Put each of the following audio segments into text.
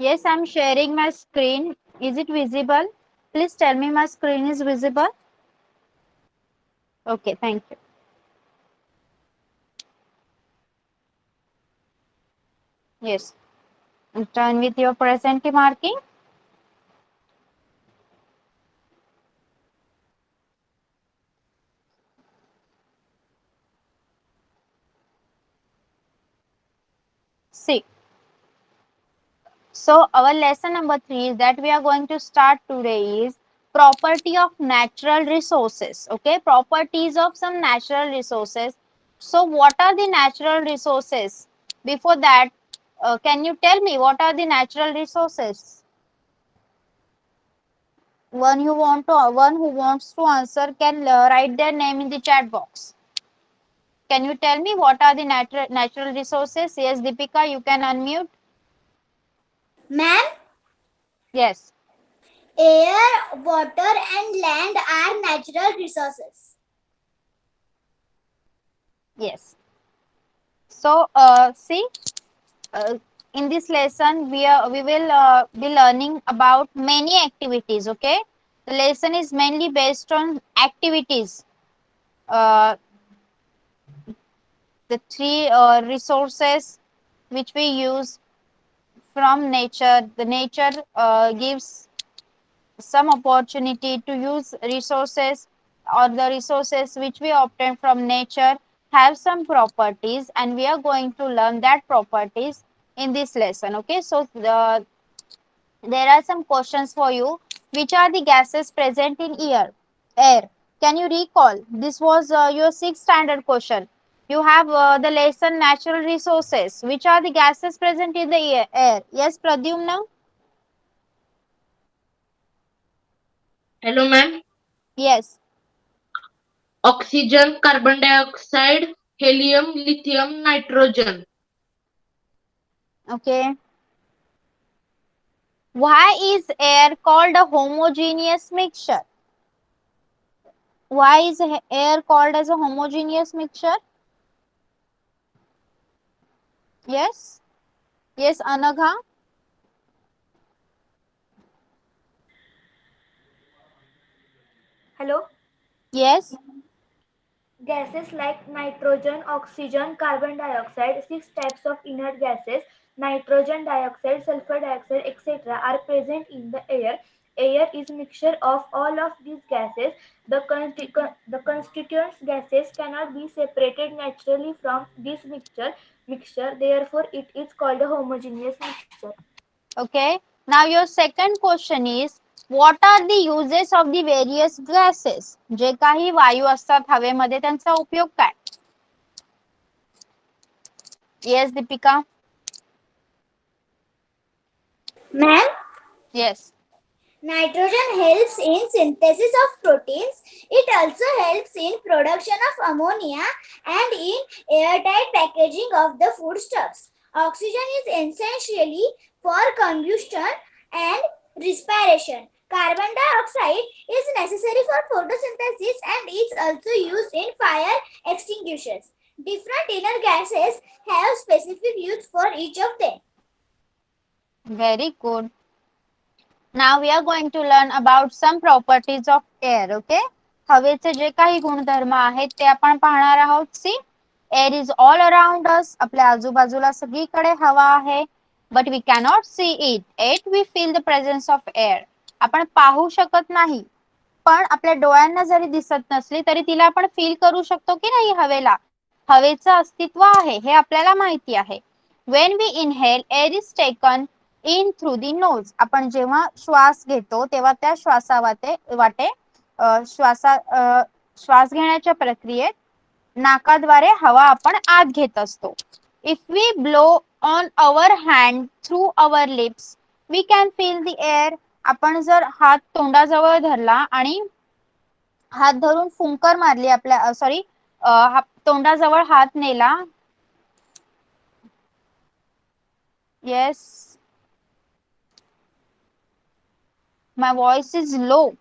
Yes, I'm sharing my screen. Is it visible? Please tell me my screen is visible. Okay, thank you. Yes, done with your present marking. See, so our lesson number 3 is that we are going to start today is property of natural resources. Okay, properties of some natural resources. So what are the natural resources? Before that, can you tell me what are the natural resources? One who wants to answer can write their name in the chat box. Can you tell me what are the natural resources? Yes, Deepika, you can unmute. Ma'am, Yes. air, water and land are natural resources. Yes. So, see, uh, in this lesson, we will be learning about many activities. Okay, the lesson is mainly based on activities. Uh, the three resources which we use from nature. The nature gives some opportunity to use resources, or the resources which we obtain from nature have some properties, and we are going to learn that properties in this lesson. Okay, so there are some questions for you. Which are the gases present in air? Can you recall? This was your sixth standard question. You have the lesson natural resources. Which are the gases present in the air? Yes, Pradyumna? Hello, ma'am. Yes. Oxygen, carbon dioxide, helium, lithium, nitrogen. Okay. Why is air called a homogeneous mixture? Why is air called as a homogeneous mixture? Yes. Yes, Anagha. Hello. Yes. Gases like nitrogen, oxygen, carbon dioxide, six types of inert gases, nitrogen dioxide, sulfur dioxide, etc. are present in the air. Air is mixture of all of these gases. The constituent gases cannot be separated naturally from this mixture. Therefore, it is called a homogeneous mixture. Okay. Now your second question is, what are the uses of the various gases? जे काही वायू असतात हवेमध्ये त्यांचा उपयोग काय? Yes, Deepika. Ma'am, Yes. nitrogen helps in synthesis of proteins. It also helps in production of ammonia and in airtight packaging of the foodstuffs. Oxygen is essentially for combustion and respiration. Carbon dioxide is necessary for photosynthesis and is also used in fire extinguishers. Different inner gases have specific use for each of them. Very good. Now we are going to learn about some properties of air. Okay. हवेचे जे काही गुणधर्म आहेत ते आपण पाहणार आहोत. See, air is all around us. आपल्या आजूबाजूला सगळीकडे हवा आहे. But we cannot see it. Yet we feel the presence of air. आपण पाहू शकत नाही, पण आपल्या डोळ्यांना जरी दिसत नसली तरी तिला आपण फील करू शकतो की नाही हवेला. हवेचं अस्तित्व आहे हे आपल्याला माहिती आहे. When we inhale, air is taken in through the nose. आपण जेव्हा श्वास घेतो तेव्हा त्या वाटे श्वास घेण्याच्या प्रक्रियेत नाकाद्वारे हवा आपण आत घेत असतो. If we blow on our hand through our lips, we can feel the air. आपण जर हात तोंडाजवळ धरला आणि हात धरून फुंकर मारली, आपल्या तोंडाजवळ हात नेला. Yes, my voice is low.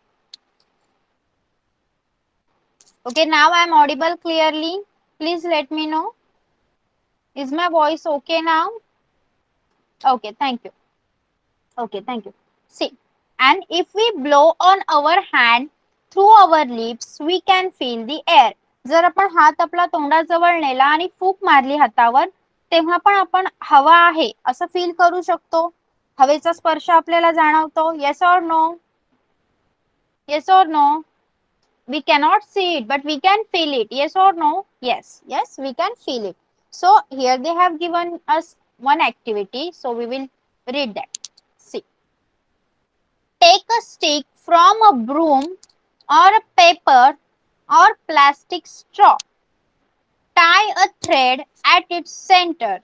Okay, now I am audible clearly. Please let me know. Is my voice okay now? Okay, thank you. Okay, thank you. See, and if we blow on our hand through our lips, we can feel the air. जर आपण हात आपला तोंडाजवळ नेला आणि फूक मारली हातावर, तेव्हा पण आपण हवा आहे असं फील करू शकतो. हवेचा स्पर्श आपल्याला जाणवतो. Yes or no? Yes or no? We cannot see it, but we can feel it. Yes or no? Yes, yes, we can feel it. So here they have given us one activity, so we will read that. See, take a stick from a broom or a paper or plastic straw, tie a thread at its center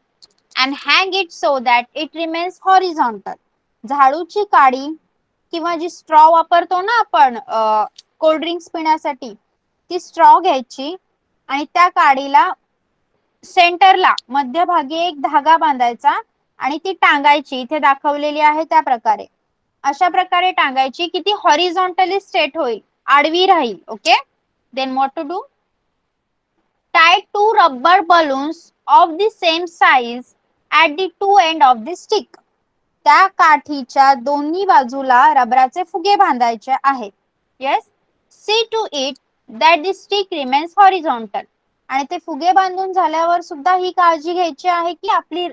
and hang it so that it remains horizontal. झाडूची काडी किंवा जी straw वापरतो ना आपण cold drinks पिण्यासाठी, ती straw घ्यायची आणि त्या काडीला सेंटरला मध्यभागी एक धागा बांधायचा आणि ती टांगायची. इथे दाखवलेली आहे त्या प्रकारे. अशा प्रकारे टांगायची की ती हॉरिझॉन्टली स्ट्रेट होईल, आडवी राहील. Okay, then what to do? Tie 2 rubber balloons of the same size at the 2 end of the stick. त्या काठीच्या दोन्ही बाजूला रबराचे फुगे बांधायचे आहेत. Yes, see to it that the stick remains horizontal. आणि ते फुगे बांधून झाल्यावर सुद्धा ही काळजी घ्यायची आहे की आपली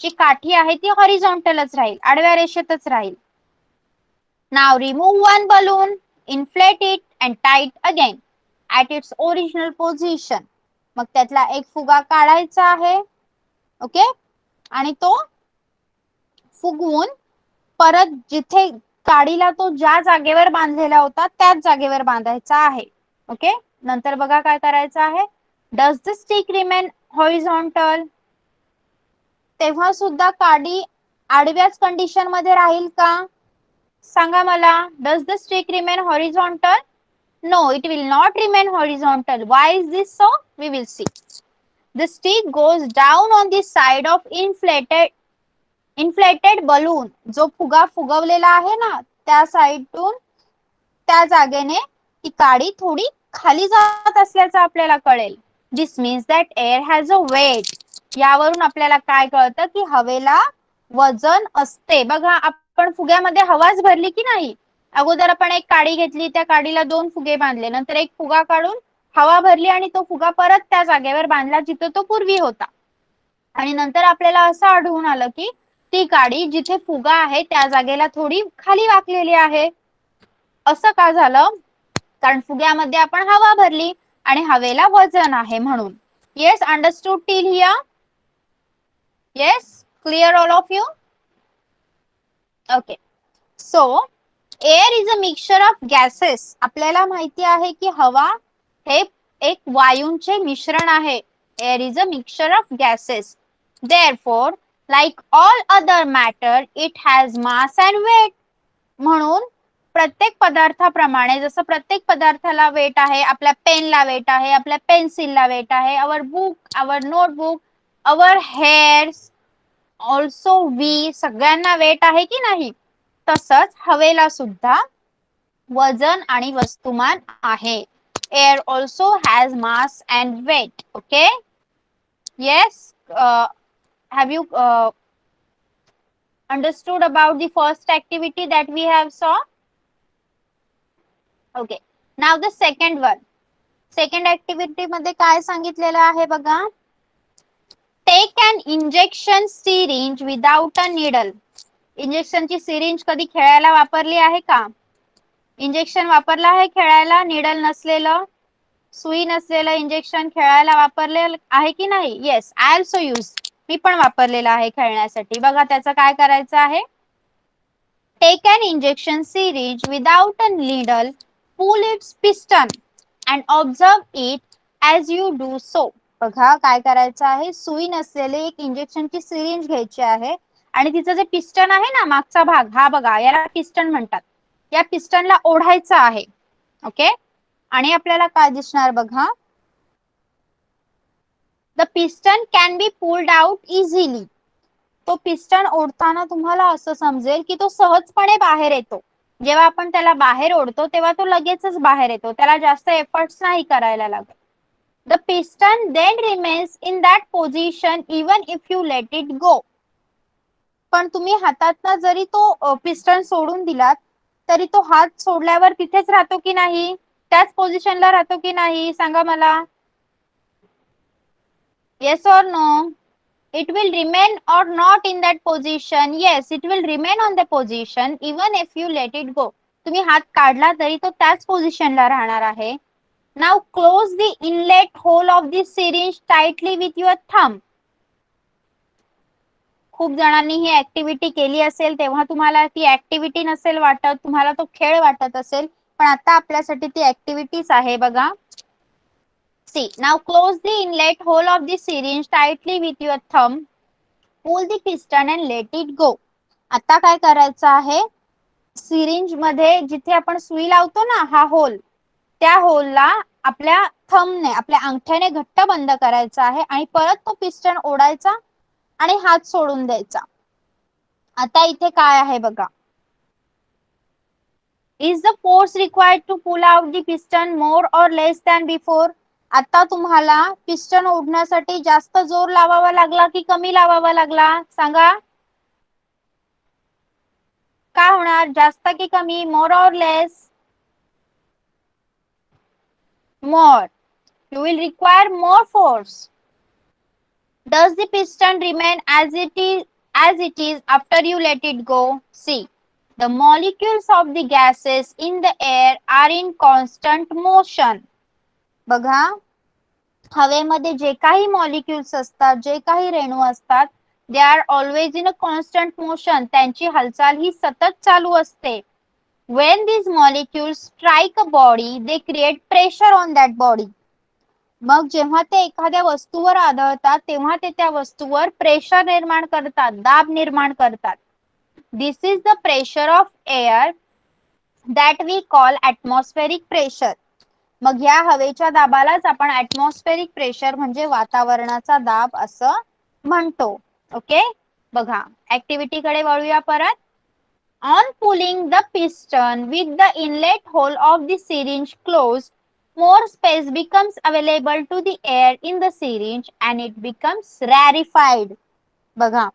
जी काठी आहे ती हॉरिझॉन्टलच राहील, आडव्या रेषेतच राहील. नाव remove one balloon, inflate it and tie it again at its original position. मग त्यातला एक फुगा काढायचा आहे. ओके, आणि तो फुगवून परत जिथे काडीला तो ज्या जागेवर बांधलेला होता त्याच जागेवर बांधायचा आहे. ओके, नंतर बघा काय करायचं आहे. Does the stick remain horizontal? तेव्हा सुद्धा काडी आडव्याच कंडिशन मध्ये राहील का? सांगा मला. Does the stick remain horizontal? No, it will not remain horizontal. Why is this so? We will see. The stick goes down on the side of inflated balloon. जो फुगा फुगवलेला आहे ना त्या साइडतून त्या जागेने ती काडी थोडी खाली जात असल्याचं आपल्याला कळेल. This means that air has a weight. यावरून आपल्याला काय कळतं की हवेला वजन असते. बघा, आपण फुग्यामध्ये हवाच भरली की नाही. अगोदर आपण एक काडी घेतली, त्या काडीला 2 फुगे बांधले, नंतर एक फुगा काढून हवा भरली आणि तो फुगा परत त्या जागेवर बांधला जिथे तो पूर्वी होता. आणि नंतर आपल्याला असं आढळून आलं की ती काडी जिथे फुगा आहे त्या जागेला थोडी खाली वाकलेली आहे. असं का झालं? कारण फुग्यामध्ये आपण हवा भरली आणि हवेला वजन आहे म्हणून. Yes, understood till here? Yes, clear all of you? Okay, so air is a mixture of gases. आपल्याला माहिती आहे की हवा हे एक वायूंचे मिश्रण आहे. Air is a mixture of gases. Therefore like all other matter it has mass and weight. म्हणून प्रत्येक पदार्थाप्रमाणे, जसं प्रत्येक पदार्थाला वेट आहे, आपल्या पेनला वेट आहे, आपल्या पेन्सिलला वेट आहे, our book, our notebook, our hairs, also we, सगळ्यांना वेट आहे की नाही. तसंच हवेला सुद्धा वजन आणि वस्तुमान आहे. Air also has mass and weight. Okay, yes, have you understood about the first activity that we have saw? Okay, now the second one. Second activity मध्ये काय सांगितलेलं आहे बघा. Take an injection syringe without a needle. इंजेक्शनची syringe कधी खेळायला वापरली आहे का? इंजेक्शन वापरलं आहे खेळायला, निडल नसलेलं, सुई नसलेलं इंजेक्शन खेळायला वापरलेलं आहे की नाही? Yes, I also use. मी पण वापरलेलं आहे खेळण्यासाठी. बघा त्याचं काय करायचं आहे. Take an injection syringe without a needle, pull its piston and observe it as you do so. बघा काय करायचं आहे. सुई नसलेले एक इंजेक्शनची सिरिंज घ्यायची आहे आणि तिचं जे पिस्टन आहे ना, मागचा भाग, हा बघा, याला पिस्टन म्हणतात. या पिस्टनला ओढायचं आहे. ओके, आणि आपल्याला काय दिसणार बघा. The piston can be pulled out easily. तो पिस्टन ओढताना तुम्हाला असं समजेल की तो सहजपणे बाहेर येतो. जेव्हा आपण त्याला बाहेर ओढतो तेव्हा तो लगेचच बाहेर येतो, त्याला जास्त एफर्ट्स नाही करायला लागत. The piston then remains in that position even if you let it go. पण तुम्ही हातातनं जरी तो पिस्टन सोडून दिलात तरी तो हात सोडल्यावर तिथेच राहतो की नाही, त्याच पोझिशनला राहतो की नाही, सांगा मला. येस और no? It will remain or not in that position. Yes, it will remain on the position even if you let it go. तुम्ही हात काढला तरी तो त्याच पोझिशनला राहणार आहे. Now close the inlet hole of the syringe tightly with your thumb. खूप जणांनी ही ऍक्टिव्हिटी केली असेल तेव्हा तुम्हाला ती ऍक्टिव्हिटी नसेल वाटत, तुम्हाला तो खेळ वाटत असेल, पण आता आपल्यासाठी ती ऍक्टिव्हिटीच आहे बघा. See, now close the inlet hole of the syringe tightly with your thumb. Pull the piston and let it go. आता काय करायचं आहे, सिरिंज मध्ये जिथे आपण सुई लावतो ना, हा होल, त्या होलला आपल्या थंबने, आपल्या अंगठ्याने घट्ट बंद करायचा आहे आणि परत तो पिस्टन ओढायचा आणि हात सोडून द्यायचा. आता इथे काय आहे बघा. Is the force required to pull out the piston more or less than before? आता तुम्हाला पिस्टन ओढण्यासाठी जास्त जोर लावावा लागला की कमी लावावा लागला, सांगा. काय होणार, जास्त की कमी, मोर और लेस? मोर. You will require more force. Does the piston remain as it is after you let it go? See, the molecules of the gases in the air are in constant motion. बघा, हवेमध्ये जे काही मॉलिक्युल्स असतात, जे काही रेणू असतात, they are always in a constant motion. त्यांची हालचाल ही सतत चालू असते. When these molecules strike a body, they create pressure on that body. मग जेव्हा ते एखाद्या वस्तूवर आदळतात तेव्हा ते त्या वस्तूवर प्रेशर निर्माण करतात, दाब निर्माण करतात. This is the pressure of air that we call atmospheric pressure. मग या हवेच्या दाबालाच आपण ऍटमॉस्फेरिक प्रेशर म्हणजे वातावरणाचा दाब असं म्हणतो. ओके, बघा ऍक्टिव्हिटी कडे वळूया परत. On pulling the piston with the inlet hole of the syringe closed, more space becomes available to the air in the syringe and it becomes rarefied. बघा,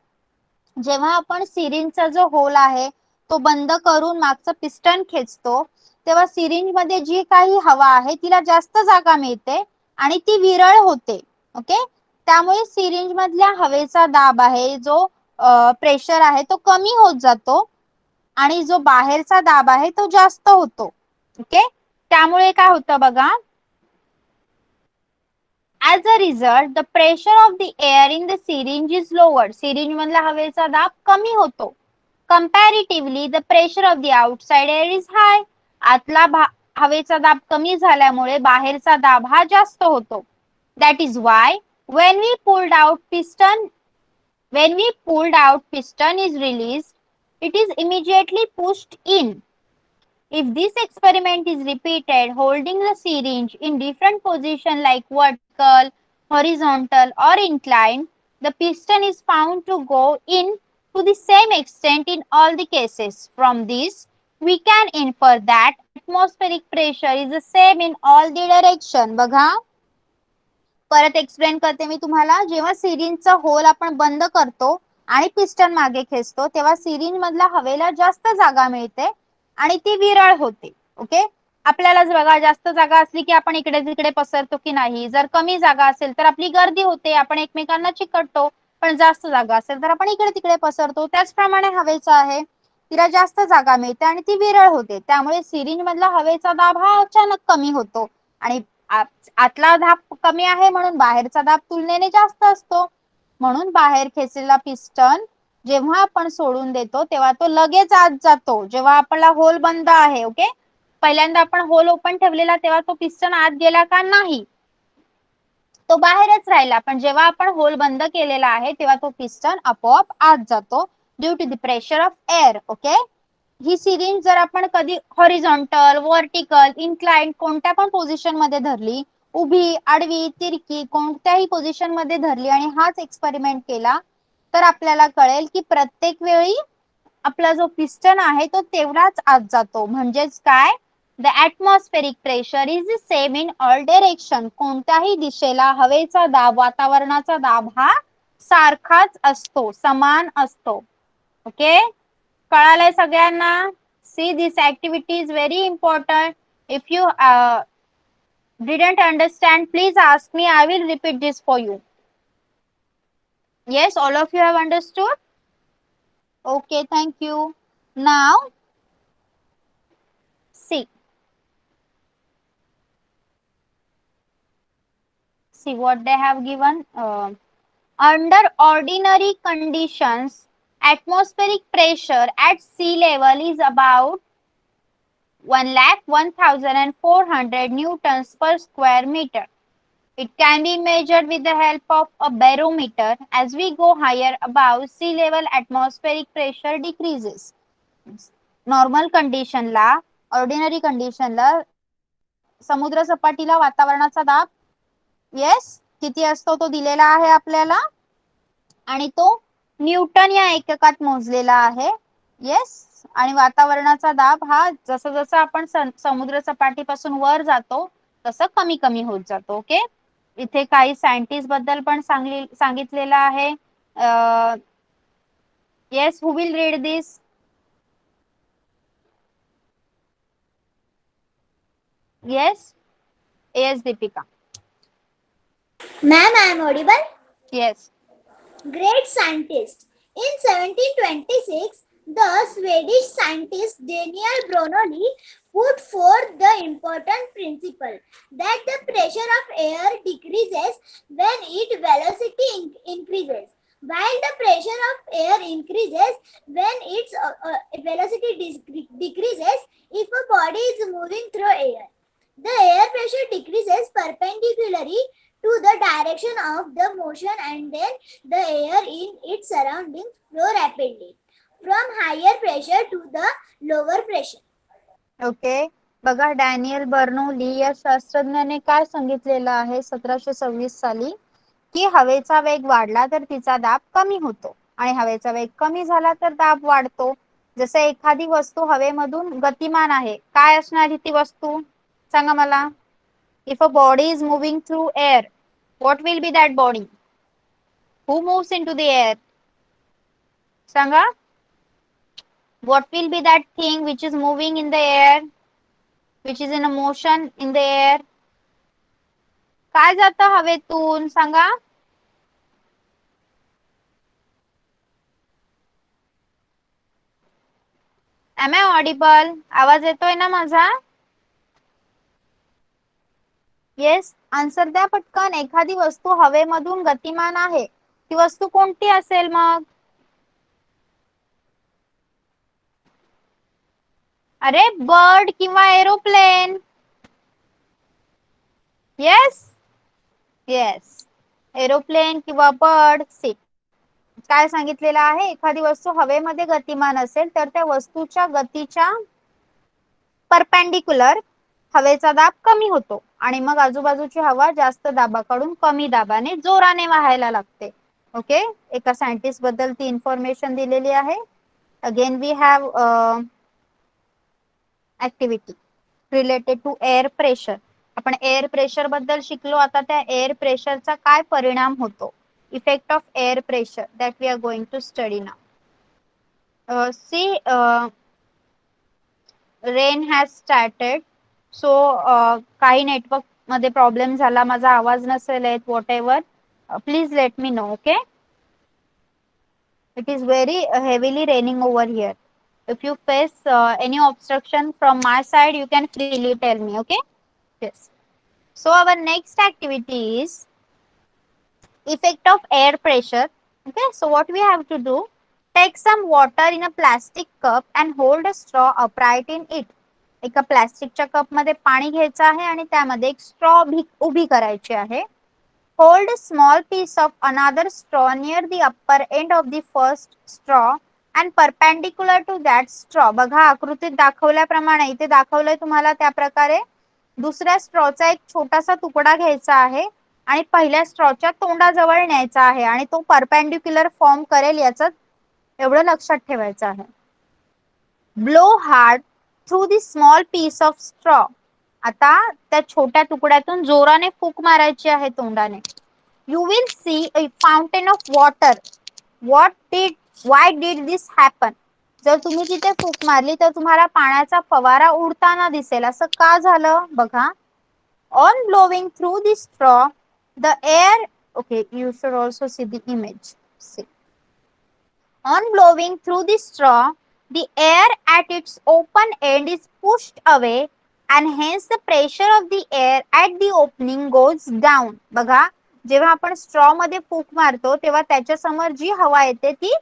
जेव्हा आपण सिरिंजचा जो होल आहे तो बंद करून मागचं पिस्टन खेचतो तेव्हा सिरिंज मध्ये जी काही हवा आहे तिला जास्त जागा मिळते आणि ती विरळ होते. ओके, त्यामुळे सिरिंज मधल्या हवेचा दाब आहे, जो प्रेशर आहे तो कमी होत जातो आणि जो बाहेरचा दाब आहे तो जास्त होतो. ओके, त्यामुळे काय होतं बघा, as a result the pressure of the air in the syringe is lowered. Syringe मधला हवेचा दाब कमी होतो. Comparatively the pressure of the outside air is high. आतला हवेचा दाब कमी झाल्यामुळे बाहेरचा दाब हा जास्त होतो. That is why when we pulled out piston is released, it is immediately pushed in. If this experiment is repeated, holding the syringe in different position like vertical, horizontal or inclined, the piston is found to go in to the same extent in all the cases. From this, we can infer that atmospheric pressure is the same in all the direction. बघा, परत explain करते मी तुम्हाला. जेव्हा सिरिंजचा hole आपण बंद करतो आणि piston मागे खेचतो तेव्हा सिरिंज मधल्या हवेला जास्त जागा मिळते आणि ती विरळ होते. ओके, आपल्यालाच बघा, जास्त जागा असली की आपण इकडे तिकडे पसरतो की नाही, जर कमी जागा असेल तर आपली गर्दी होते, आपण एकमेकांना चिकटतो, पण जास्त जागा असेल तर आपण इकडे तिकडे पसरतो. त्याचप्रमाणे हवेचा आहे, तिला जास्त जागा मिळते आणि ती विरळ होते, त्यामुळे सिरिंज मधला हवेचा दाब हा अचानक कमी होतो आणि आतला दाब कमी आहे म्हणून बाहेरचा दाब तुलनेने जास्त असतो. म्हणून बाहेर खेचलेला पिस्टन जेव्हा आपण सोडून देतो तेव्हा तो लगेच आत जातो. जेव्हा आपला होल बंद आहे, ओके, पहिल्यांदा आपण होल ओपन ठेवलेला तेव्हा तो पिस्टन आत गेला का नाही, तो बाहेरच राहिला, पण जेव्हा आपण होल बंद केलेला आहे तेव्हा तो पिस्टन आपोआप आत जातो due to the pressure of air. Okay, ही सिरिंज जर आपण कधी हॉरिझॉन्टल, व्हर्टिकल, इन्क्लाइंड कोणत्या पण पोझिशन मध्ये धरली, उभी, आडवी, तिरकी, कोणत्याही पोझिशन मध्ये धरली आणि हाच एक्सपेरिमेंट केला तर आपल्याला कळेल की प्रत्येक वेळी आपला जो पिस्टन आहे तो तेवढाच आत जातो. म्हणजेच काय, the atmospheric pressure is the same in all direction. कोणत्याही दिशेला हवेचा दाब, वातावरणाचा दाब हा सारखाच असतो, समान असतो. ओके, कळालंय सगळ्यांना? See this activity is very important. If you didn't understand, please ask me. I will repeat this for you. Yes, all of you have understood? Okay, thank you. Now, see. See what they have given. Under ordinary conditions, atmospheric pressure at sea level is about 1,01,400 newtons per square meter. It can be measured with the help of a barometer. As we go higher above sea level, atmospheric pressure decreases. Normal condition ला, ordinary condition ला, समुद्र सपाटीला वातावरणाचा दाब yes किती असतो तो दिलेला आहे आपल्याला आणि तो न्यूटन या एककात मोजलेला आहे. येस, आणि वातावरणाचा दाब हा जसं जसं आपण समुद्र सपाटीपासून वर जातो तसं कमी कमी होत जातो. ओके, इथे काही सायंटिस्ट बद्दल पण सांगितलेलं आहे. Yes, who will read this? Yes, yes Deepika. Ma'am, I am audible? Yes. Great scientist. In 1726, the Swedish scientist Daniel Brunelli put forth the important principle that the pressure of air decreases when its velocity increases, while the pressure of air increases when its velocity decreases if a body is moving through air. The air pressure decreases perpendicularly to the direction of the motion, and then the air in its surroundings flow rapidly from higher pressure to the lower pressure. Okay, बघा Daniel Bernoulli या शास्त्रज्ञाने काय सांगितलेलं आहे 1726 साली की हवेचा वेग वाढला तर तिचा दाब कमी होतो आणि हवेचा वेग कमी झाला तर दाब वाढतो. जसे एखादी वस्तू हवेमधून गतिमान आहे, काय असणार ती वस्तू सांगा मला? If a body is moving through air, what will be that body? Who moves into the air? Sanga? What will be that thing which is moving in the air? Which is in a motion in the air? काय जातं हवेतून सांगा? Am I audible? आवाज येतोय ना माझा? Yes, answer द्या पटकन. एखादी वस्तू हवेमधून गतिमान आहे, ती वस्तू कोणती असेल मग? अरे बर्ड किंवा एरोप्लेन. येस येस, एरोप्लेन किंवा बर्ड. सी काय सांगितलेलं आहे? एखादी वस्तू हवेमध्ये गतिमान असेल तर त्या वस्तूच्या गतीच्या परपेंडिक्युलर हवेचा दाब कमी होतो आणि मग आजूबाजूची हवा जास्त दाबाकडून कमी दाबाने जोराने वाहायला लागते. ओके, एका सायंटिस्ट बद्दल ती इन्फॉर्मेशन दिलेली आहे. Again we have activity related to air pressure. आपण एअर प्रेशर बद्दल शिकलो. आता त्या एअर प्रेशरचा काय परिणाम होतो, effect of air pressure, that we are going to study now. See rain has started. So काही नेटवर्क मध्ये प्रॉब्लेम झाला, माझा आवाज नसेल येत, whatever, please let me know. Okay, it is very heavily raining over here. If you face any obstruction from my side, you can freely tell me. Okay, yes. So our next activity is effect of air pressure. Okay, so what we have to do, take some water in a plastic cup and hold a straw upright in it. एका प्लास्टिकच्या cup मध्ये पाणी घ्यायचं आहे आणि त्यामध्ये एक straw उभी करायची आहे. Hold a small piece of another straw near the upper end of the first straw and perpendicular to that straw. बघा आकृतीत दाखवल्याप्रमाणे इथे दाखवलंय तुम्हाला त्या प्रकारे दुसऱ्या स्ट्रॉचा एक छोटासा तुकडा घ्यायचा आहे आणि पहिल्या स्ट्रॉच्या तोंडाजवळ न्यायचा आहे आणि तो परपेंडिक्युलर फॉर्म करेल याचं एवढं लक्षात ठेवायचं आहे. Blow hard through the small piece of straw. आता त्या छोट्या तुकड्यातून जोराने फूक मारायची आहे तोंडाने. You will see a fountain of water. What did Why did this happen? जर तुम्ही तिथे फूक मारली तर तुम्हाला पाण्याचा फवारा उडताना दिसेल. असं का झालं बघा. On blowing through the straw, the air, okay, you should also see the image. See. On blowing through the straw, the air at its open end is pushed away and hence the pressure of the air at the opening goes down. बघा, जेव्हा आपण straw मध्ये फूक मारतो तेव्हा त्याच्या समोर जी हवा येते ती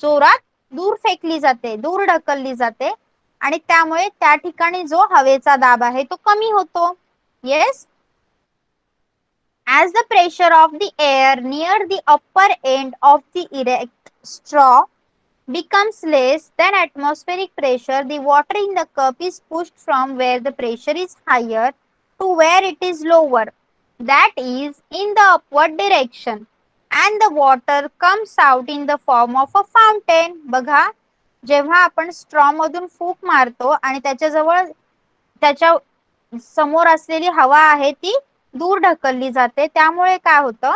जोरात दूर फेकली जाते, दूर ढकलली जाते आणि त्यामुळे त्या ठिकाणी जो हवेचा दाब आहे तो कमी होतो. Yes. As the pressure of the air near the upper end of the erect straw becomes less than atmospheric pressure, the water in the cup is pushed from where the pressure is higher to where it is lower, that is in the upward direction, and the water comes out in the form of a fountain. बघा, जेव्हा आपण straw मधून फूक मारतो आणि त्याच्या समोर असलेली हवा आहे ती दूर ढकलली जाते, त्यामुळे काय होतं,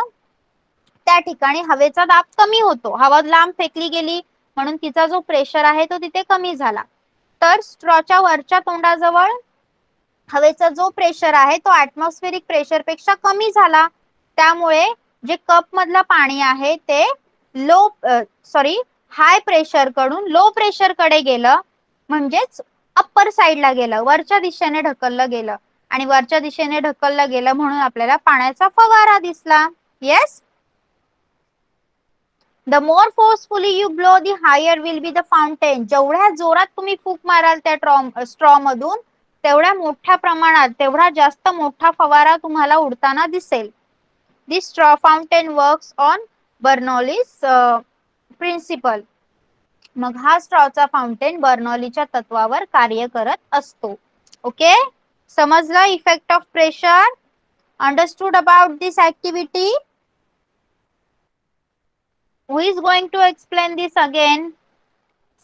त्या ठिकाणी हवेचा दाब कमी होतो. हवा लांब फेकली गेली म्हणून तिचा जो प्रेशर आहे तो तिथे कमी झाला. तर स्ट्रॉच्या वरच्या तोंडाजवळ हवेचा जो प्रेशर आहे तो ॲटमॉस्फेरिक प्रेशर पेक्षा कमी झाला. त्यामुळे जे कप मधलं पाणी आहे ते हाय प्रेशर कडून लो प्रेशर कडे गेलं, म्हणजेच अप्पर साइडला गेलं, वरच्या दिशेने ढकललं गेलं आणि वरच्या दिशेने ढकललं गेलं म्हणून आपल्याला पाण्याचा फवारा दिसला. Yes. The more forcefully you blow, the higher will be the fountain. जेवढ्या जोरात तुम्ही फूक माराल त्या स्ट्रॉ मधून तेवढ्या मोठ्या प्रमाणात, तेवढा जास्त मोठा फवारा तुम्हाला उडताना दिसेल. This straw fountain works on Bernoulli's principle. मग हा स्ट्रॉचा फाउंटेन बर्नौलीच्या तत्वावर कार्य करत असतो. ओके, समजलं effect of pressure? Understood about this activity? Who is going to explain this again?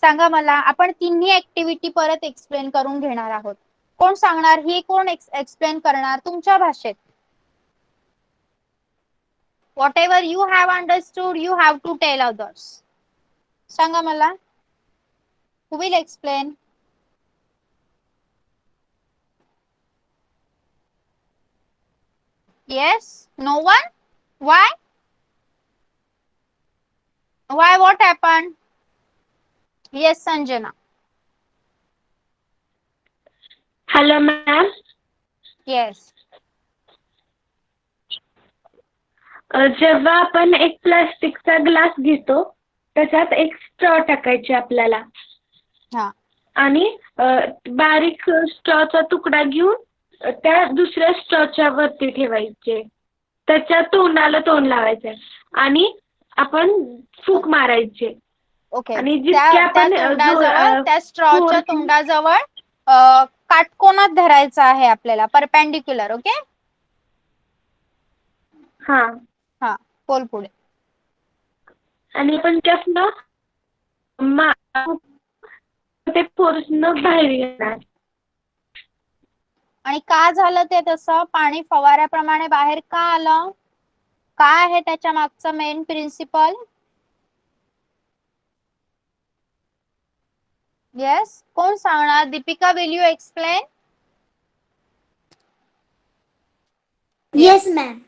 सांगा मला. आपण तिन्ही ऍक्टिव्हिटी परत एक्सप्लेन करून घेणार आहोत. कोण सांगणार? ही कोण एक्सप्लेन करणार तुमच्या भाषेत? Whatever you have understood, you have to tell others. सांगा मला. Who will explain? Yes? No one? Why? Why? What happened? Yes, Sanjana. Hello, ma'am. Yes. जेव्हा आपण एक प्लास्टिकचा ग्लास घेतो त्याच्यात एक स्ट्रॉ टाकायचे आपल्याला हा. आणि बारीक स्ट्रॉचा तुकडा घेऊन त्या दुसऱ्या स्ट्रॉच्या वरती ठेवायचे, त्याच्या तोंडाला तोंड लावायचे आणि आपण फूक मारायचे. ओके. आणि जितके आपण त्या स्ट्रॉच्या तोंडाजवळ काटकोनात धरायचा आहे आपल्याला, परपेंडिक्युलर. ओके. हा. हा, बोल पुढे. आणि आपण त्यातनं ते फोर्सनं बाहेर येणार. आणि का झालं ते तसं? पाणी फवाऱ्याप्रमाणे बाहेर का आलं? काय आहे त्याच्या मागचं मेन प्रिन्सिपल? येस, कोण सांगणार? Deepika, will you explain? Yes ma'am.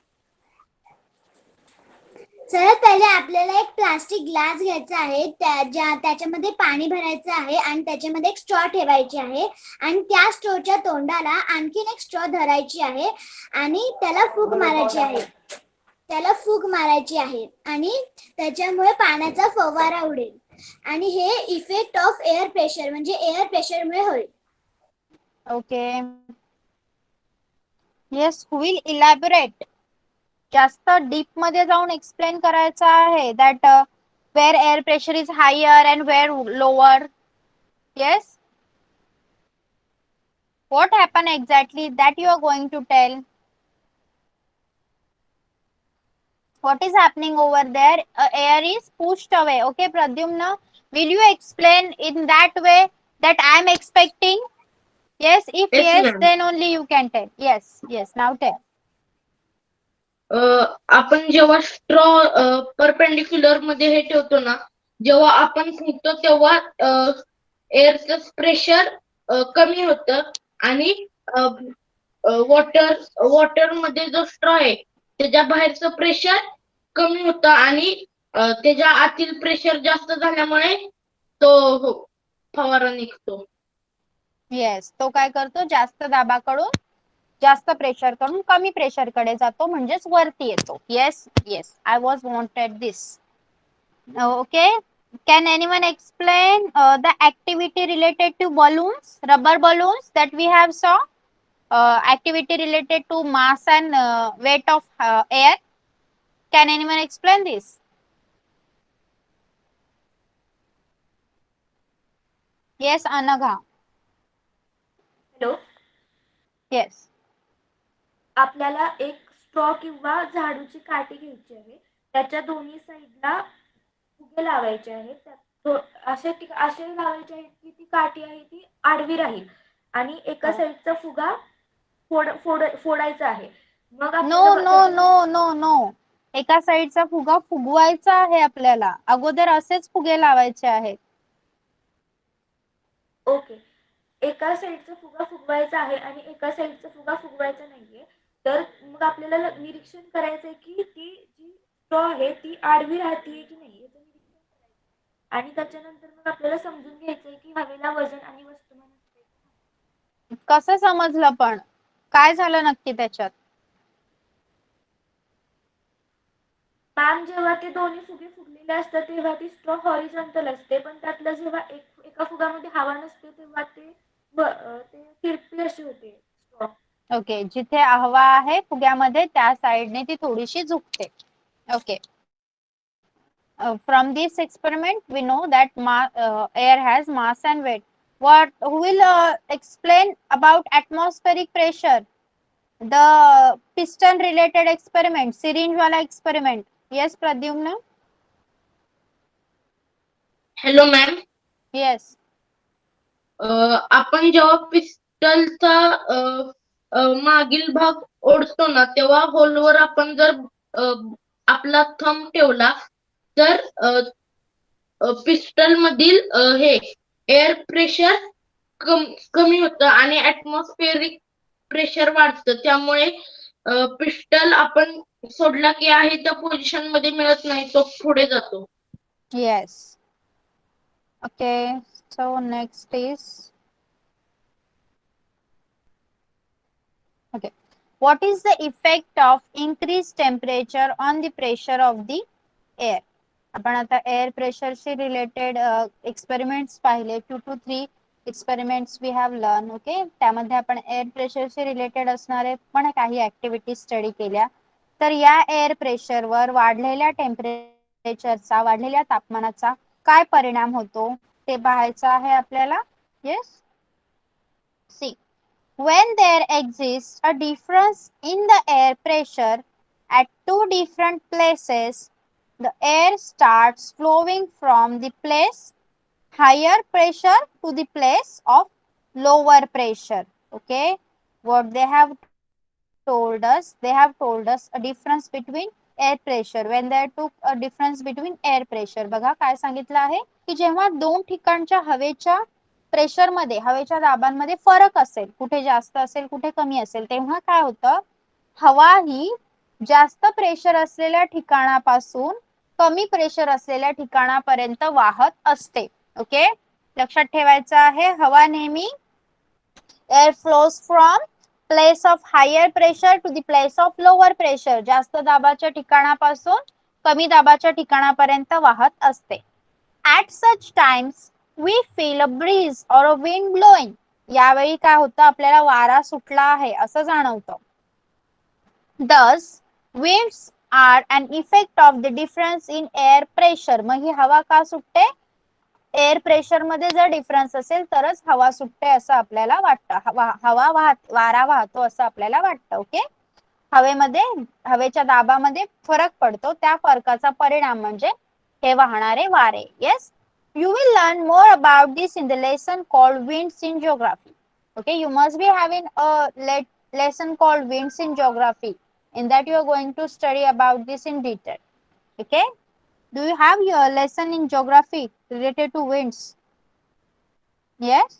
सर्वात पहिले आपल्याला एक प्लास्टिक ग्लास घ्यायचा आहे, त्याच्यामध्ये पाणी भरायचं आहे आणि त्याच्यामध्ये एक स्ट्रॉ ठेवायची आहे आणि त्या स्ट्रॉच्या तोंडाला आणखीन एक स्ट्रॉ धरायची आहे आणि त्याला फूक मारायची आहे आणि त्याच्यामुळे पाण्याचा फवारा उडेल आणि हे इफेक्ट ऑफ एअर प्रेशर म्हणजे एअर प्रेशरमुळे होईल. Okay. Yes, who will elaborate? जास्त डीप मध्ये जाऊन एक्सप्लेन करायचं आहे, that where air pressure is higher and where lower. Yes, what happened exactly that you are going to tell? What is happening over there? Air is pushed away. Okay, Pradyumna, will you explain in that way that I am expecting? Yes, if Yes, yes, ma'am. then only you can tell. Yes, now tell. आपण जेव्हा straw perpendicular मध्ये हे ठेवतो ना, जेव्हा आपण फुंकतो तेव्हा एअरचं pressure कमी होतं आणि वॉटर मध्ये जो स्ट्रॉ आहे त्याच्या बाहेरचं प्रेशर कमी होतं आणि त्याच्या आतील प्रेशर जास्त झाल्यामुळे तो फवारा निघतो. येस, तो काय करतो, जास्त दाबाकडून जास्त प्रेशर कडून कमी प्रेशर कडे जातो, म्हणजेच वरती येतो. Yes yes, I was wanted this. Okay, can anyone explain the activity related to balloons, rubber balloons that we have saw? Activity related to mass and weight of air. Can anyone explain this? Yes, Anagha. Hello. Yes. आपल्याला एक straw किंवा झाडूची काठी घ्यायची आहे. त्याच्या दोन्ही साईडला फुगे लावायचे आहेत. असे लावायचे आहेत की ती काठी आहे ती आडवी राहील आणि एका साईडचा फुगा फोडायचा आहे. मग नो आपल्याला नो नो नो नो, एका साईडचा फुगा फुगवायचा आहे आपल्याला. अगोदर असेच फुगे लावायचे आहेत. ओके, एका साईडचा फुगा फुगवायचा आहे आणि एका साईडचा फुगा फुगवायचा नाहीये. तर मग आपल्याला निरीक्षण करायचंय की ती जी स्ट्रॉ आहे ती आडवी राहतीये की नाही याचं निरीक्षण करायचं आणि त्याच्यानंतर मग आपल्याला समजून घ्यायचंय की हवेला वजन आणि वस्तुमान असते. कसं समजलं, पण काय झालं नक्की त्याच्यात? मॅम, जेव्हा ते दोन्ही फुगे फुगलेले असतात तेव्हा ती स्ट्रॉ हॉरिझॉन्टल असते, पण त्यातलं जेव्हा एका फुगामध्ये हवा नसते तेव्हा ते तिरपी अशी होते स्ट्रॉ. ओके, जिथे हवा आहे फुग्यामध्ये त्या साइडने ती थोडीशी झुकते. Okay. From this experiment we know that air has mass and weight. Who will explain about atmospheric pressure? The piston related experiment, syringe wala experiment. Yes, Pradyumna. Hello ma'am. Yes. आपण जेव्हा पिस्टलचा मागील भाग ओढतो ना तेव्हा होलवर आपण जर आपला थंब ठेवला तर पिस्टल मधील हे एअर प्रेशर कमी होतं आणि ऍटमॉस्फेरिक प्रेशर वाढतं. त्यामुळे पिस्टल आपण सोडला की आहे त्या पोझिशन मध्ये मिळत नाही, तो पुढे जातो. Yes. Okay, so next is, okay, what is the effect of increased temperature on the pressure of the air? आपण आता एअर प्रेशरशी रिलेटेड एक्सपेरिमेंट्स पाहिले. 2 to 3 experiments we have learn. Okay, त्यामध्ये आपण एअर प्रेशरशी रिलेटेड असणारे पण काही ऍक्टिव्हिटी स्टडी केल्या. तर या एअर प्रेशरवर वाढलेल्या टेम्परेचरचा, वाढलेल्या तापमानाचा काय परिणाम होतो ते पाहायचं आहे आपल्याला. Yes, see, when there exists a difference in the air pressure at two different places, the air starts flowing from the place higher pressure to the place of lower pressure. Okay, what they have told us, they have told us a difference between air pressure. When they took a difference between air pressure, बघा काय सांगितलं आहे की जेव्हा दोन ठिकाणच्या हवेच्या pressure मध्ये, हवेच्या दाबांमध्ये फरक असेल, कुठे जास्त असेल कुठे कमी असेल, तेव्हा काय होतं, हवा ही जास्त प्रेशर असलेल्या ठिकाणापासून कमी प्रेशर असलेल्या ठिकाणापर्यंत वाहत असते. ओके, लक्षात ठेवायचं आहे, हवा नेहमी air flows from place of higher pressure to the place of lower pressure, जास्त दाबाच्या ठिकाणापासून कमी दाबाच्या ठिकाणापर्यंत वाहत असते. At such times we feel a breeze or a wind blowing. यावेळी काय होतं, आपल्याला वारा सुटला आहे असं जाणवतं. Thus, winds are an effect of the difference in air pressure. मग ही हवा का सुटते, एअर प्रेशर मध्ये जर डिफरन्स असेल तरच हवा सुटते असं आपल्याला वाटतं, वारा वाहतो असं आपल्याला वाटतं. ओके, हवेमध्ये, हवेच्या दाबामध्ये फरक पडतो, त्या फरकाचा परिणाम म्हणजे हे वाहणारे वारे. Yes, you will learn more about this in the lesson called winds in geography. Okay, you must be having a lesson called winds in geography. In that you are going to study about this in detail. Okay, Do you have your lesson in geography related to winds? Yes.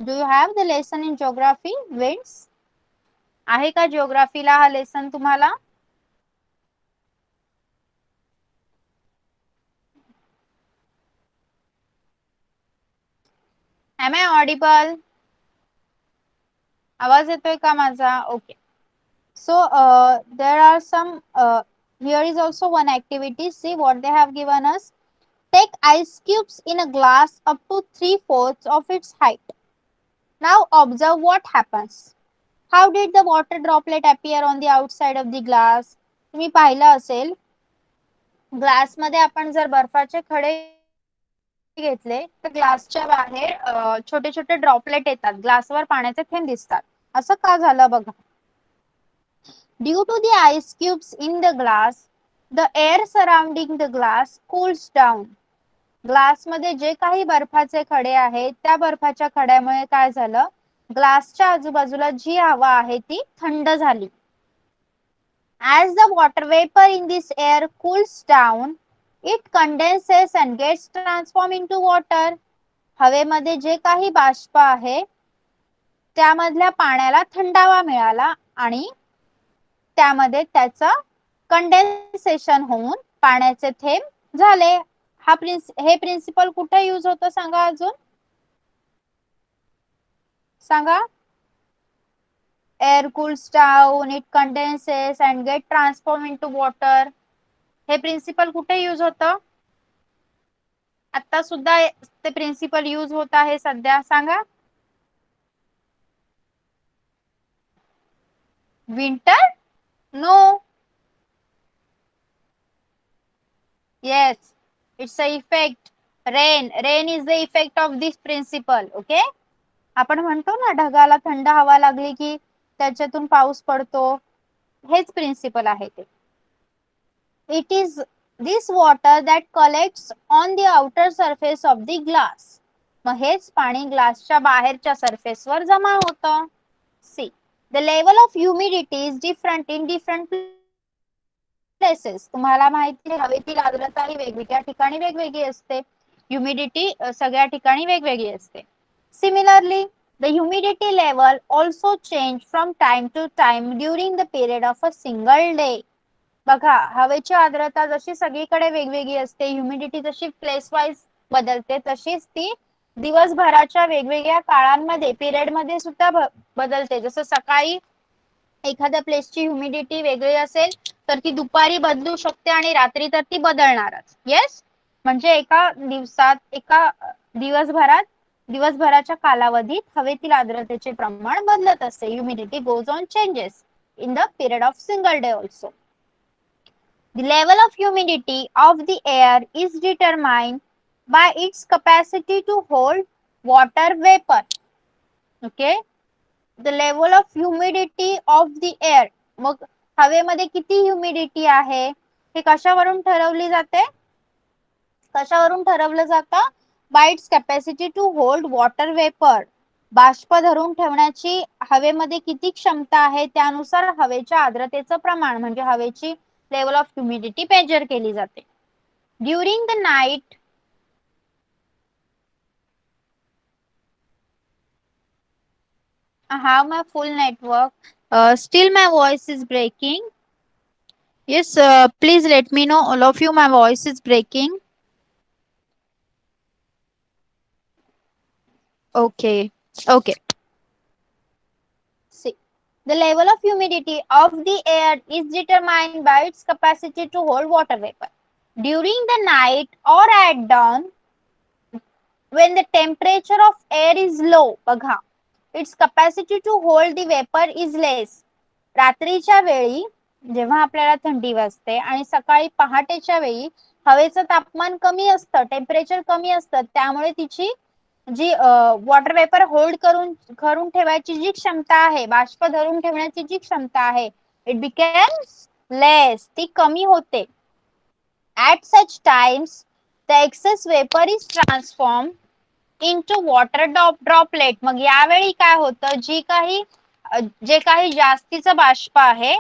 Do you have the lesson in geography winds? आहे का जिओग्राफीला हा lesson तुम्हाला? Am I audible? आवाज येतोय का माझा? Okay. So there are some here is also one activity. See what they have given us. Take ice cubes in a glass up to 3/4 of its height. Now observe what happens. How did the water droplet appear on the outside of the glass? तुम्ही पाहिलं असेल glass मध्ये आपण जर बर्फाचे खडे घेतले तर ग्लासच्या बाहेर छोटे छोटे ड्रॉपलेट येतात, ग्लासवर पाण्याचे थेंब दिसतात. असं का झालं बघा. Due to the ice cubes in the glass, the air surrounding the glass cools down. Glass मध्ये जे काही बर्फाचे खडे आहेत त्या बर्फाच्या खड्यामुळे काय झालं, ग्लासच्या आजूबाजूला जी हवा आहे ती थंड झाली. As the water vapor in this air cools down, it condenses and gets transformed into water. हवेमध्ये जे काही बाष्प आहे त्यामधल्या पाण्याला थंडावा मिळाला आणि त्यामध्ये त्याचा कंडेन्सेशन होऊन पाण्याचे थेंब झाले. हे प्रिन्सिपल कुठे यूज होतं सांगा अजून सांगा. Air cools down, it condenses and get transformed into water. हे प्रिन्सिपल कुठे यूज होतं? आता सुद्धा ते प्रिन्सिपल यूज होत आहे सध्या, सांगा. Winter? No. Yes, it's a effect. Rain is the effect of this principle. Okay. आपण म्हणतो ना ढगाला थंड हवा लागली की त्याच्यातून पाऊस पडतो, हेच प्रिन्सिपल आहे ते. It is this water that collects on the outer surface of the glass. मग हेच पाणी ग्लासच्या बाहेरच्या सरफेसवर जमा होतं. See, the level of humidity is different in different places. तुम्हाला माहिती आहे हवेतील आर्द्रता ही वेगवेगळ्या ठिकाणी वेगवेगळी असते. ह्युमिडिटी सगळ्या ठिकाणी वेगवेगळी असते. Similarly, the humidity level also change from time to time during the period of a single day. बघा हवेची आर्द्रता जशी सगळीकडे वेगवेगळी असते, ह्युमिडिटी जशी प्लेस वाईज बदलते तशीच ती दिवसभराच्या वेगवेगळ्या काळांमध्ये पिरियड मध्ये सुद्धा बदलते. जसं सकाळी एखाद्या प्लेसची ह्युमिडिटी वेगळी असेल तर ती दुपारी बदलू शकते आणि रात्री तर ती बदलणारच. येस, म्हणजे एका दिवसात एका दिवसभराच्या कालावधीत हवेतील आर्द्रतेचे प्रमाण बदलत असते. Humidity goes on changes in the period of single day also. The level of humidity of the air is determined by its capacity to hold water vapor. Okay. The level of humidity of the air. मग हवेमध्ये किती humidity आहे हे कशावरून ठरवली जाते? कशावरून ठरवलं जातं? By its capacity to hold water vapor. बाष्प धरून ठेवण्याची हवेमध्ये किती क्षमता आहे त्यानुसार हवेच्या आर्द्रतेचं प्रमाण म्हणजे हवेची लेवल ऑफ ह्युमिडिटी मेजर केली जाते. During the night I have my full network. Still my voice is breaking. Yes, please let me know all of you my voice is breaking. Okay. Okay. See, the level of humidity of the air is determined by its capacity to hold water vapor. During the night or at dawn, when the temperature of air is low, बघा, its capacity to hold the vapor is less. रात्रीच्या वेळी जेव्हा आपल्याला थंडी वाजते आणि सकाळी पहाटेच्या वेळी हवेचं तापमान कमी असतं, टेम्परेचर कमी असतं, त्यामुळे तिची जी वॉटर वेपर होल्ड करून ठेवायची जी क्षमता आहे, बाष्प धरून ठेवण्याची जी क्षमता आहे, इट बिकेम्स लेस, ती कमी होते. At such times, the excess vapor is transformed into water droplet. मग यावेळी काय होतं, जे काही जास्तीचं बाष्प आहे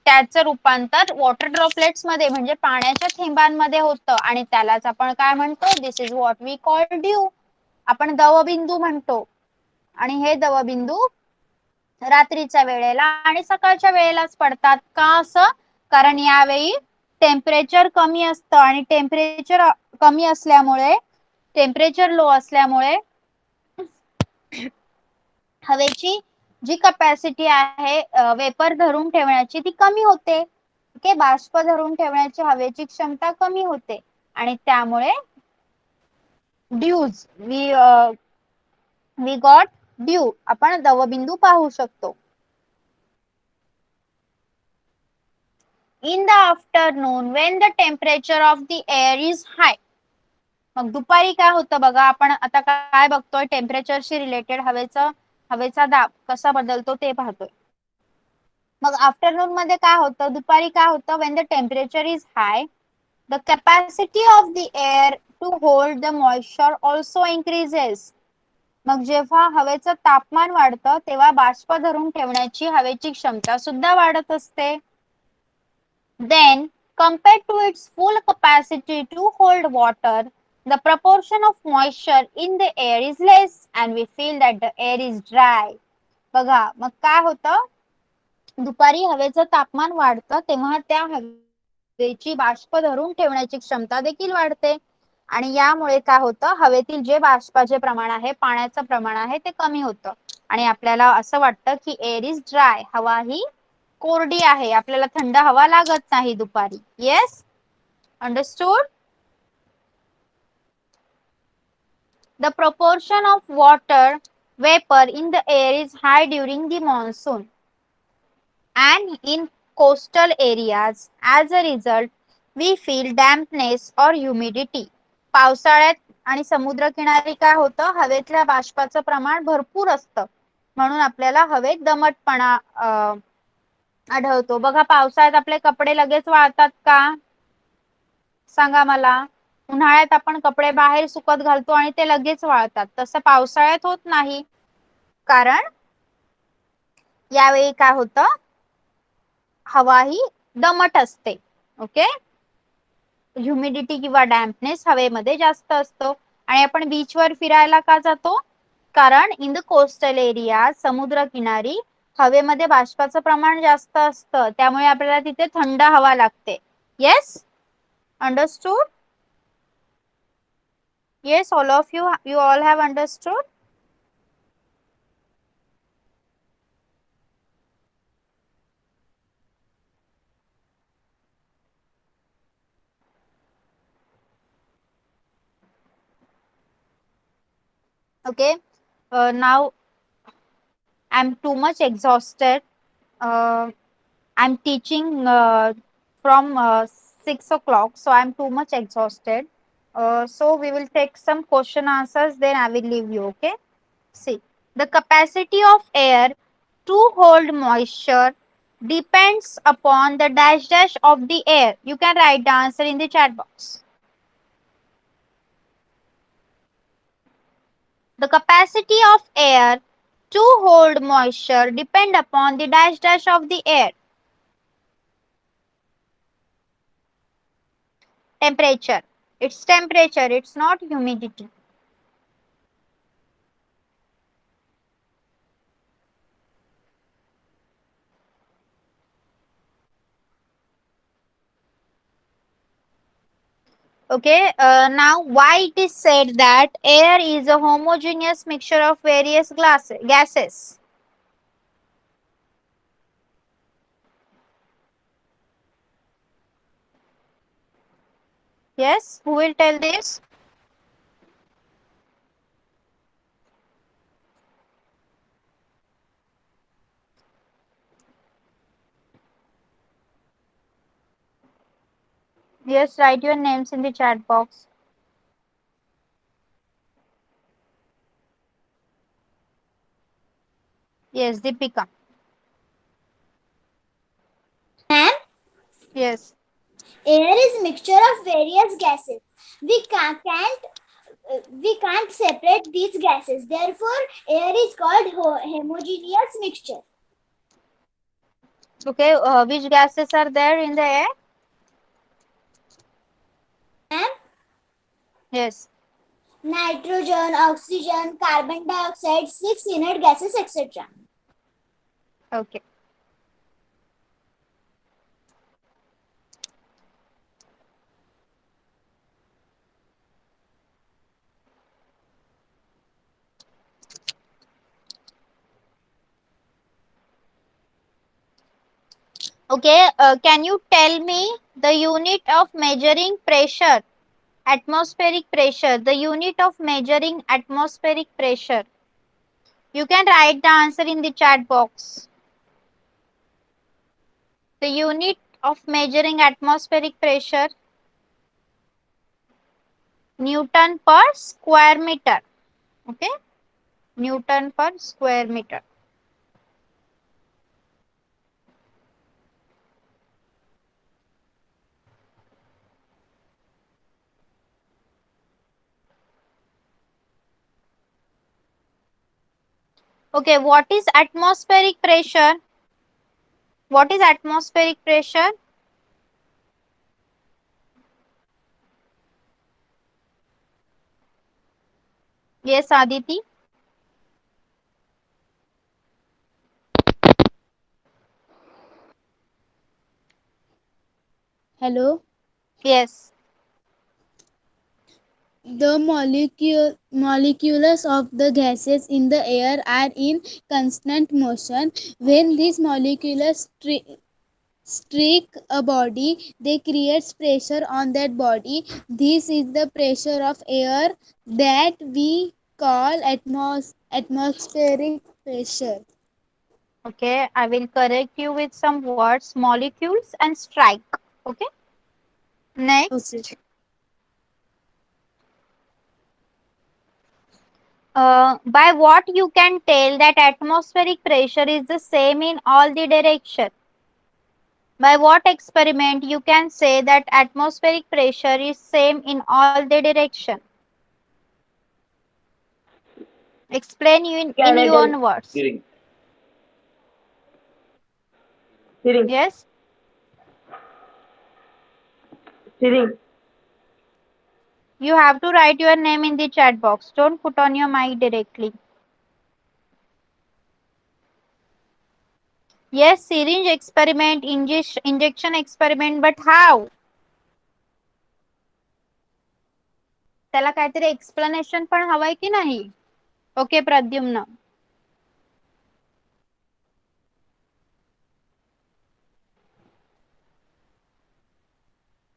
त्याचं रूपांतर वॉटर ड्रॉपलेट्स मध्ये म्हणजे पाण्याच्या थेंबांमध्ये होतं आणि त्यालाच आपण काय म्हणतो, this is what we call dew. आपण दवबिंदू म्हणतो. आणि हे दवबिंदू रात्रीच्या वेळेला आणि सकाळच्या वेळेलाच पडतात. का असं? कारण यावेळी टेम्परेचर कमी असतं आणि टेम्परेचर कमी असल्यामुळे, टेम्परेचर लो असल्यामुळे हवेची जी कपॅसिटी आहे वेपर धरून ठेवण्याची ती कमी होते. ओके, बाष्प धरून ठेवण्याची हवेची क्षमता कमी होते आणि त्यामुळे ड्यूज वी गॉट ड्यू, आपण दवबिंदू पाहू शकतो. In the afternoon when the temperature of the air is high. मग दुपारी काय होतं बघा, आपण आता काय बघतोय, टेम्परेचरशी रिलेटेड हवेचा दाब कसा बदलतो ते पाहतोय. मग आफ्टरनून मध्ये काय होतं, दुपारी काय होतं, when the temperature is high the capacity of the air to hold the moisture also increases. मग जेव्हा हवेचं तापमान वाढतं तेव्हा बाष्प धरून ठेवण्याची हवेची क्षमता सुद्धा वाढत असते. Then, compared to its full capacity to hold water, the proportion of moisture in the air is less and we feel that the air is dry. बघा, मग काय होतं, दुपारी हवेचं तापमान वाढतं तेव्हा त्या हवेची बाष्प धरून ठेवण्याची क्षमता देखील वाढते आणि यामुळे काय होतं, हवेतील जे बाष्पाचे प्रमाण आहे, पाण्याचं प्रमाण आहे ते कमी होतं आणि आपल्याला असं वाटतं की एअर इज ड्राय, हवा ही कोरडी आहे, आपल्याला थंड हवा लागत नाही दुपारी. Yes, understood. The proportion of water vapor in the air is high during the monsoon and in coastal areas. As a result, we feel dampness or humidity. पावसाळ्यात आणि समुद्रकिनारी काय होतं, हवेतल्या बाष्पाचं प्रमाण भरपूर असतं म्हणून आपल्याला हवेत दमटपणा आढळतो. बघा, पावसाळ्यात आपले कपडे लगेच वाळतात का? सांगा मला. उन्हाळ्यात आपण कपडे बाहेर सुकत घालतो आणि ते लगेच वाळतात, तसं पावसाळ्यात होत नाही. कारण यावेळी काय होतं, हवा ही दमट असते. ओके, ह्युमिडिटी किंवा डॅम्पनेस हवेमध्ये जास्त असतो. आणि आपण बीचवर फिरायला का जातो? कारण इन द कोस्टल एरिया, समुद्रकिनारी हवेमध्ये बाष्पाचं प्रमाण जास्त असतं, त्यामुळे आपल्याला तिथे थंड हवा लागते. Yes, understood. Yes, all of you all have understood. Okay, now I'm too much exhausted. I'm teaching from 6 o'clock, so I'm too much exhausted. So we will take some question answers, then I will leave you. Okay, see, the capacity of air to hold moisture depends upon the dash dash of the air. You can write the answer in the chat box. The capacity of air to hold moisture depend upon the dash dash of the air. Temperature. It's temperature, it's not humidity. Okay, now why it is said that air is a homogeneous mixture of various gases? Yes, who will tell this? Yes, write your names in the chat box. Yes, Deepika. Ma'am, Yes. air is mixture of various gases. We can't separate these gases. Therefore, air is called homogeneous mixture. Okay, which gases are there in the air? Ma'am, Yes. nitrogen, oxygen, carbon dioxide, six inert gases, etc. Okay. Okay, can you tell me the unit of measuring pressure, atmospheric pressure, the unit of measuring atmospheric pressure? You can write the answer in the chat box. The unit of measuring atmospheric pressure, Newton per square meter. Okay, Newton per square meter. Okay, what is atmospheric pressure? What is atmospheric pressure? Yes, Aditi. Hello. Yes. The molecules of the gases in the air are in constant motion. When these molecules strike a body, they create pressure on that body. This is the pressure of air that we call atmospheric pressure. Okay, I will correct you with some words, molecules and strike. Okay. Okay. Next, by what you can tell that atmospheric pressure is the same in all the direction? By what experiment you can say that atmospheric pressure is same in all the direction? Explain you in your Canadian. own words. Hearing. Hearing. Yes. Hearing. You have to write your name in the chat box. Don't put on your mic directly. Yes, syringe experiment, injection experiment, but how? त्याला काहीतरी explanation पण हवंय की नाही? Okay Pradyumna.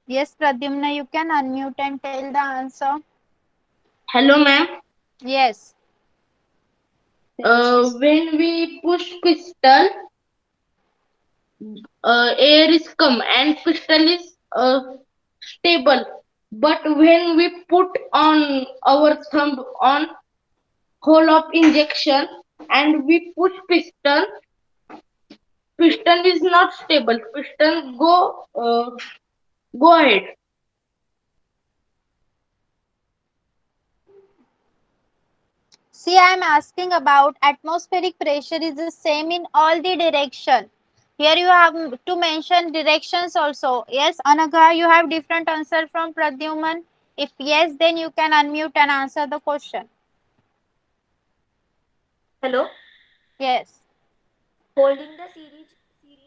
Yes, Pradyumna, you can unmute and tell the answer. Hello, ma'am. Yes. When we push piston, air is come and piston is stable. But when we put on our thumb on hole of injection and we push piston, piston is not stable. Piston go ahead. See, I am asking about atmospheric pressure is the same in all the direction. Here you have to mention directions also. Yes, Anagha, you have different answer from Pradyuman. If yes, then you can unmute and answer the question. Hello. Yes. Holding the syringe in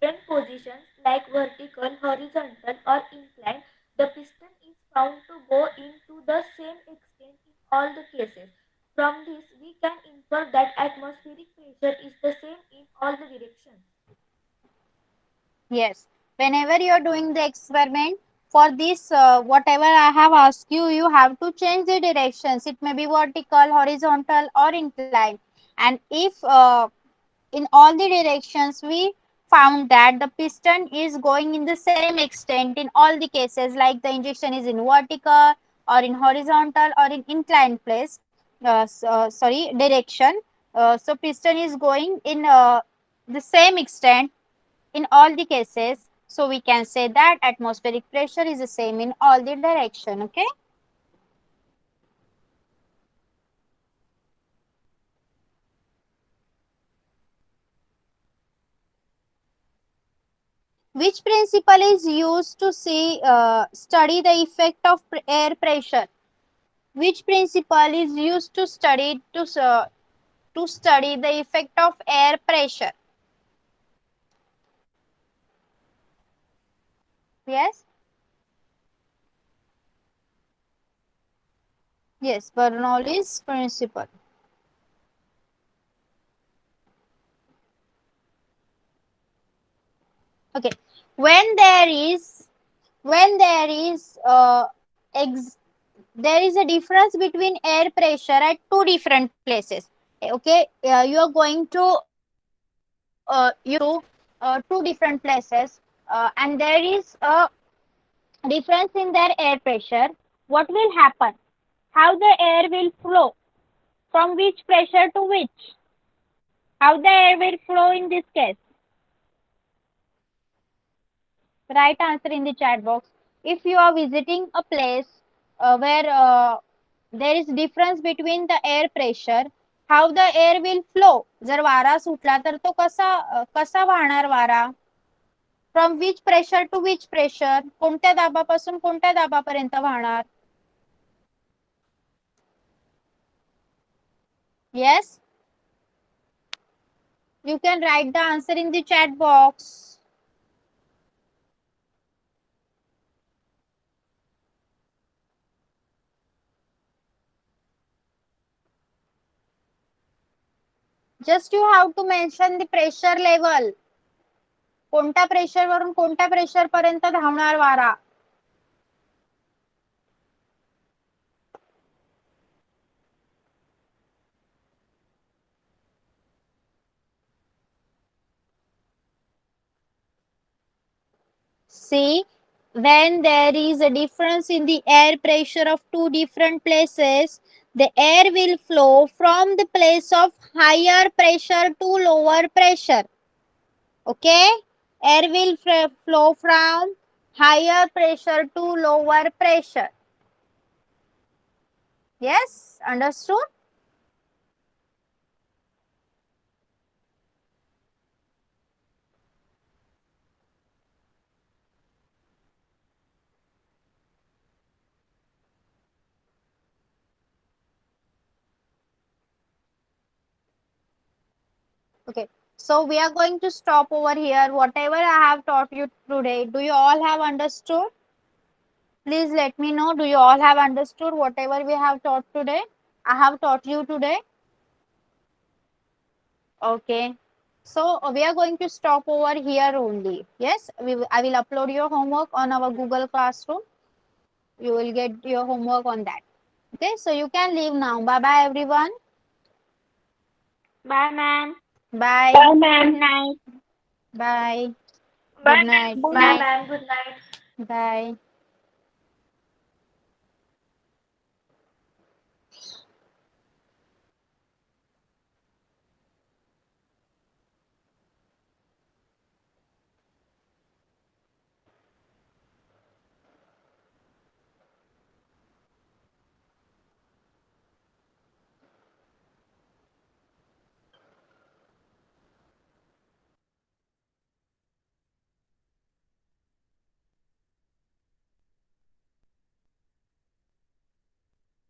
different positions like vertical, horizontal or inclined, the piston is found to go into the same extent in all the cases. From this, we can infer that atmospheric pressure is the same in all the directions. Yes. Whenever you are doing the experiment, for this, whatever I have asked you, you have to change the directions. It may be vertical, horizontal, or inclined. And if in all the directions we found that the piston is going in the same extent in all the cases, like the injection is in vertical or in horizontal or in inclined place, sorry, direction. So piston is going in the same extent in all the cases, so we can say that atmospheric pressure is the same in all the direction. Okay. Which principle is used to study the effect of air pressure? Which principle is used to study the effect of air pressure? Yes. Yes, Bernoulli's principle. Okay. When there is when there is there is a difference between air pressure at two different places. Okay, you are going to two different places, and there is a difference in their air pressure. What will happen? How the air will flow? From which pressure to which? How the air will flow in this case? Right answer in the chat box. If you are visiting a place where there is difference between the air pressure, how the air will flow? जर वारा सुटला तर तो कसा वाहणार वारा? From which pressure to which pressure? कोणत्या दाबापासून कोणत्या दाबापर्यंत वाहणार? Yes, you can write the answer in the chat box. Just you have to mention the pressure level. कोणत्या प्रेशर वरून कोणत्या प्रेशर पर्यंत धावणार वारा? See, when there is a difference in the air pressure of two different places, the air will flow from the place of higher pressure to lower pressure. Okay, air will flow from higher pressure to lower pressure. Yes, understood? Okay, so we are going to stop over here. Whatever I have taught you today, do you all have understood? Please let me know. Do you all have understood whatever we have taught today? I have taught you today. Okay. So we are going to stop over here only. Yes, I will upload your homework on our Google Classroom. You will get your homework on that. Okay, so you can leave now. Bye bye everyone. Bye, ma'am. Bye. Bye, ma'am. Good night. Bye. Bye, Good night. ma'am. Good Bye, night. ma'am. Good night. Bye.